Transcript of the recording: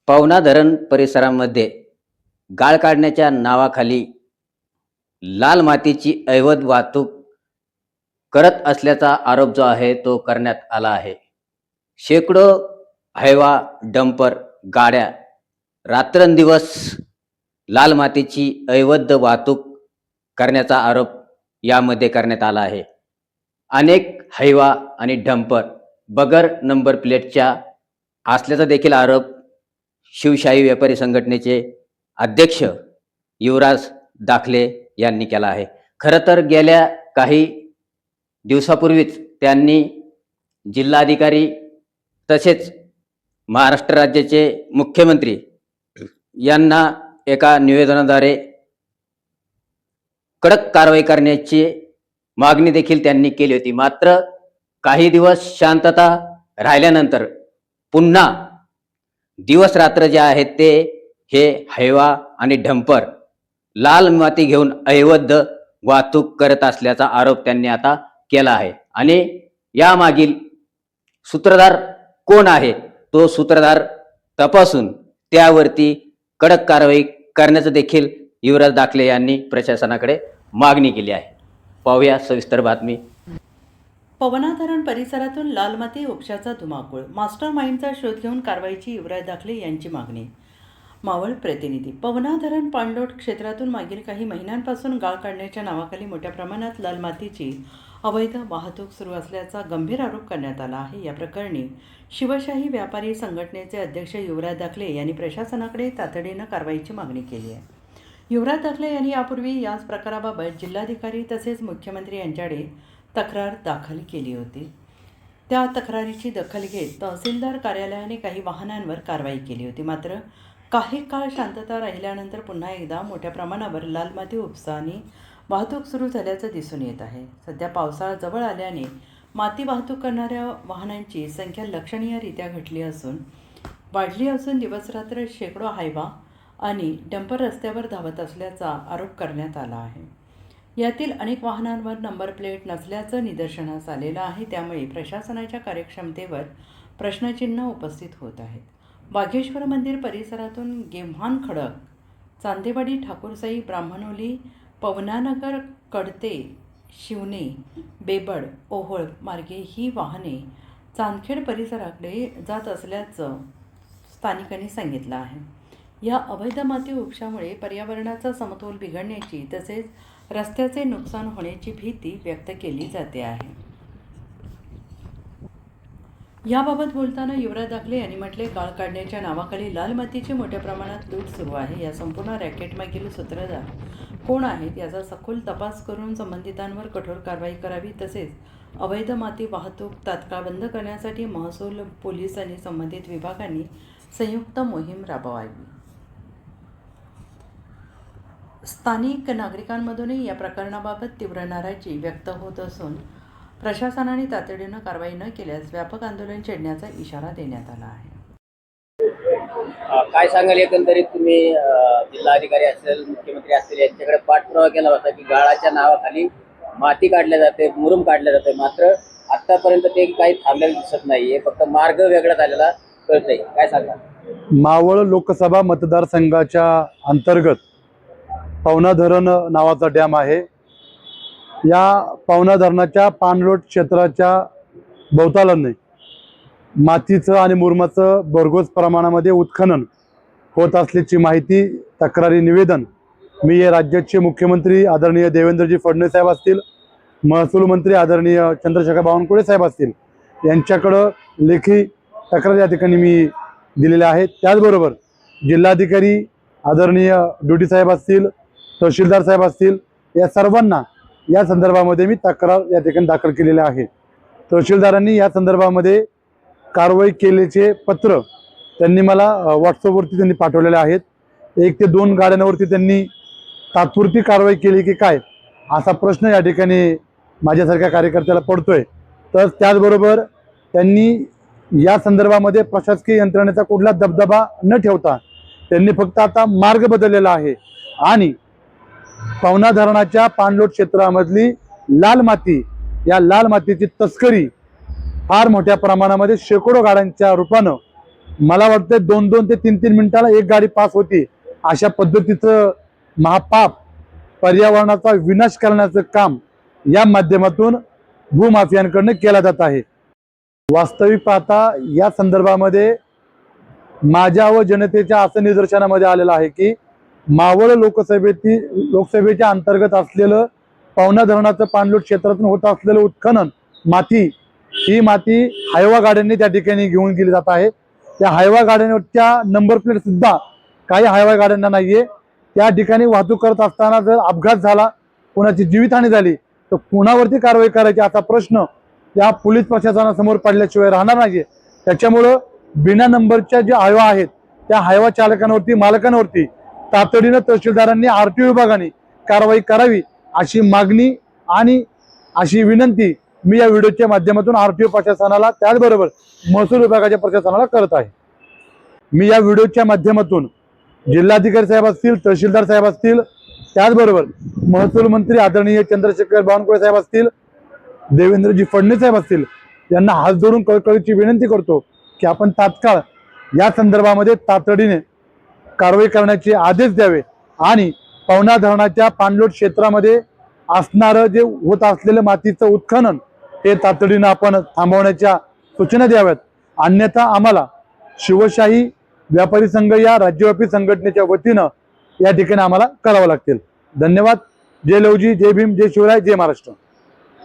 पवना धरण परिसरामध्ये गाळ काढण्याच्या नावाखाली लाल मातीची अवैध वाहतूक करत असल्याचा आरोप जो आहे तो करण्यात आला आहे. शेकडो हैवा डंपर गाड्या रात्रंदिवस लाल मातीची अवैध वाहतूक करण्याचा आरोप यामध्ये करण्यात आला आहे. अनेक हैवा आणि डंपर बगर नंबर प्लेटच्या असल्याचा देखील आरोप शिवशाही व्यापारी संघटनेचे अध्यक्ष युवराज दाखले यांनी केला आहे. खरं तर गेल्या काही दिवसापूर्वीच त्यांनी जिल्हाधिकारी तसेच महाराष्ट्र राज्याचे मुख्यमंत्री यांना एका निवेदनाद्वारे कडक कारवाई करण्याची मागणी देखील त्यांनी केली होती. मात्र काही दिवस शांतता राहिल्यानंतर पुन्हा दिवस रात्र जे आहेत ते हे हैवा आणि डंपर लाल माती घेऊन अवैध वाहतूक करत असल्याचा आरोप त्यांनी आता केला आहे. आणि यामागील सूत्रधार कोण आहे तो सूत्रधार तपासून त्यावरती कडक कारवाई करण्याचं देखील युवराज दाखले यांनी प्रशासनाकडे मागणी केली आहे. पाहूया सविस्तर बातमी. पवना धरण परिसरातून लाल माती उपशाचा धुमाकूळ, मास्टर माइंडचा शोध घेऊन कारवाईची युवराज दाखले यांची मागणी. मावळ प्रतिनिधी. पवना धरण पाणलोट क्षेत्रातून मागील काही महिन्यांपासून गाळ काढण्याच्या नावाखाली मोठ्या प्रमाणात लाल मातीची अवैध वाहतूक सुरू असल्याचा गंभीर आरोप करण्यात आला आहे. या प्रकरणी शिवशाही व्यापारी संघटनेचे अध्यक्ष युवराज दाखले यांनी प्रशासनाकडे तातडीनं कारवाईची मागणी केली आहे. युवराज दाखले यांनी यापूर्वी याच प्रकाराबाबत जिल्हाधिकारी तसेच मुख्यमंत्री यांच्याकडे तक्रार दाखल केली होती. त्या तक्रारीची दखल घेत तहसीलदार कार्यालयाने काही वाहनांवर कारवाई केली होती. मात्र काही काळ शांतता राहिल्यानंतर पुन्हा एकदा मोठ्या प्रमाणावर लाल माती उपसाने वाहतूक सुरू झाल्याचं दिसून येत आहे. सध्या पावसाळा जवळ आल्याने माती वाहतूक करणाऱ्या वाहनांची संख्या लक्षणीयरित्या वाढली असून दिवसरात्र शेकडो हायवा आणि डंपर रस्त्यावर धावत असल्याचा आरोप करण्यात आला आहे. यातील अनेक वाहनांवर नंबर प्लेट नसल्याचं निदर्शनास आलेलं आहे. त्यामुळे प्रशासनाच्या कार्यक्षमतेवर प्रश्नचिन्ह उपस्थित होत आहेत. वाघेश्वर मंदिर परिसरातून गेव्हाण खडक, चांदेवाडी, ठाकूरसाई, ब्राह्मणोली, पवनानगर, कडते, शिवणे, बेबड, ओहोळ मार्गे ही वाहने चांदखेड परिसराकडे जात असल्याचं स्थानिकांनी सांगितलं आहे. या अवैध माती उपशामुळे पर्यावरणाचा समतोल बिघडण्याची तसेच रस्त्याचे नुकसान होण्याची भीती व्यक्त केली जाते आहे. याबाबत बोलताना युवराज दाखले यांनी म्हटले, गाळ काढण्याच्या नावाखाली लाल मातीची मोठ्या प्रमाणात लूट सुरू आहे. या संपूर्ण रॅकेटमागील सूत्रधार कोण आहेत याचा सखोल तपास करून संबंधितांवर कठोर कारवाई करावी. तसेच अवैध माती वाहतूक तात्काळ बंद करण्यासाठी महसूल, पोलीस आणि संबंधित विभागांनी संयुक्त मोहीम राबवावी. स्थानिक नागरिकांमधूनही या प्रकरणाबाबत तीव्र नाराजी व्यक्त होत असून प्रशासनाने तातडीनं कारवाई न केल्यास व्यापक आंदोलन छेडण्याचा इशारा देण्यात आला आहे. काय सांगाल, एकंदरीत तुम्ही जिल्हाधिकारी असेल, मुख्यमंत्री असतील यांच्याकडे पाठपुरावा केला होता की गाळाच्या नावाखाली माती काढल्या जाते, मुरुम काढल्या जाते, मात्र आतापर्यंत ते काही थांबलेलं दिसत नाहीये, फक्त मार्ग वेगळा झालेला कळतंय. काय सांगाल? मावळ लोकसभा मतदारसंघाच्या अंतर्गत पवना धरण नावाचा डॅम आहे. या पवना धरणाच्या पाणलोट क्षेत्राच्या भोवतालाने मातीचं आणि मुरमाचं भरघोस प्रमाणामध्ये उत्खनन होत असल्याची माहिती, तक्रारी, निवेदन मी या राज्याचे मुख्यमंत्री आदरणीय देवेंद्रजी फडणवीस साहेब असतील, महसूल मंत्री आदरणीय चंद्रशेखर बावनकुळे साहेब असतील यांच्याकडं लेखी तक्रार या ठिकाणी मी दिलेल्या आहेत. त्याचबरोबर जिल्हाधिकारी आदरणीय ड्युटी साहेब असतील, तहसीलदार साहेब असतील, या सर्वांना या संदर्भामध्ये मी तक्रार या ठिकाणी दाखल केलेले आहे. तहसीलदारांनी या संदर्भामध्ये कारवाई केल्याचे पत्र त्यांनी मला व्हॉट्सअपवरती त्यांनी पाठवलेले आहेत. 1 ते 2 गाड्यांवरती त्यांनी तात्पुरती कारवाई केली की काय असा प्रश्न या ठिकाणी माझ्यासारख्या कार्यकर्त्याला पडतोय. तर त्याचबरोबर त्यांनी या संदर्भामध्ये प्रशासकीय यंत्रणेचा कुठला दबदबा न ठेवता त्यांनी फक्त आता मार्ग बदललेला आहे आणि पवना धरणाच्या पाणलोट क्षेत्रामधली लाल माती, या लाल मातीची तस्करी फार मोठ्या प्रमाणामध्ये शेकडो गाड्यांच्या रूपानं मला वाटतं 2-2 ते 3-3 मिनिटाला एक गाडी पास होती. अशा पद्धतीचं महापाप पर्यावरणाचा विनाश करण्याचं काम या माध्यमातून भूमाफियांकडनं केला जात आहे. वास्तविक पाहता या संदर्भामध्ये माझ्या व जनतेच्या असं निदर्शनामध्ये आलेलं आहे की मावळ लोकसभेच्या अंतर्गत असलेलं पवना धरणाचं पाणलोट क्षेत्रातून होत असलेलं उत्खनन ही माती हायवा गाड्यांनी त्या ठिकाणी घेऊन गेली जात आहे. त्या हायवा गाड्यांवरच्या नंबर प्लेट सुद्धा काही हायवा गाड्यांना नाहीये. त्या ठिकाणी वाहतूक करत असताना जर अपघात झाला, कोणाची जीवितहानी झाली तर कुणावरती कारवाई करायची असा प्रश्न या पोलीस प्रशासनासमोर पडल्याशिवाय राहणार नाहीये. त्याच्यामुळं बिना नंबरच्या ज्या हायवा आहेत त्या हायवा चालकांवरती मालकांवरती तातडीनं तहसीलदारांनी RTO विभागाने कारवाई करावी अशी मागणी आणि अशी विनंती मी या व्हिडिओच्या माध्यमातून RTO प्रशासनाला त्याचबरोबर महसूल विभागाच्या प्रशासनाला करत आहे. मी या व्हिडिओच्या माध्यमातून जिल्हाधिकारी साहेब असतील, तहसीलदार साहेब असतील, त्याचबरोबर महसूल मंत्री आदरणीय चंद्रशेखर बावनकुळे साहेब असतील, देवेंद्रजी फडणवीस साहेब असतील यांना हात जोडून कळकळीची विनंती करतो की आपण तात्काळ या संदर्भामध्ये तातडीने कारवाई करण्याचे आदेश द्यावे आणि पवना धरणाच्या पाणलोट क्षेत्रामध्ये असणारं जे होत असलेलं मातीचं उत्खनन हे तातडीनं आपण थांबवण्याच्या सूचना द्याव्यात. अन्यथा आम्हाला शिवशाही व्यापारी संघ या राज्यव्यापी संघटनेच्या वतीनं या ठिकाणी आम्हाला करावं लागतील. धन्यवाद. जय लवजी, जय भीम, जय शिवराय, जय महाराष्ट्र.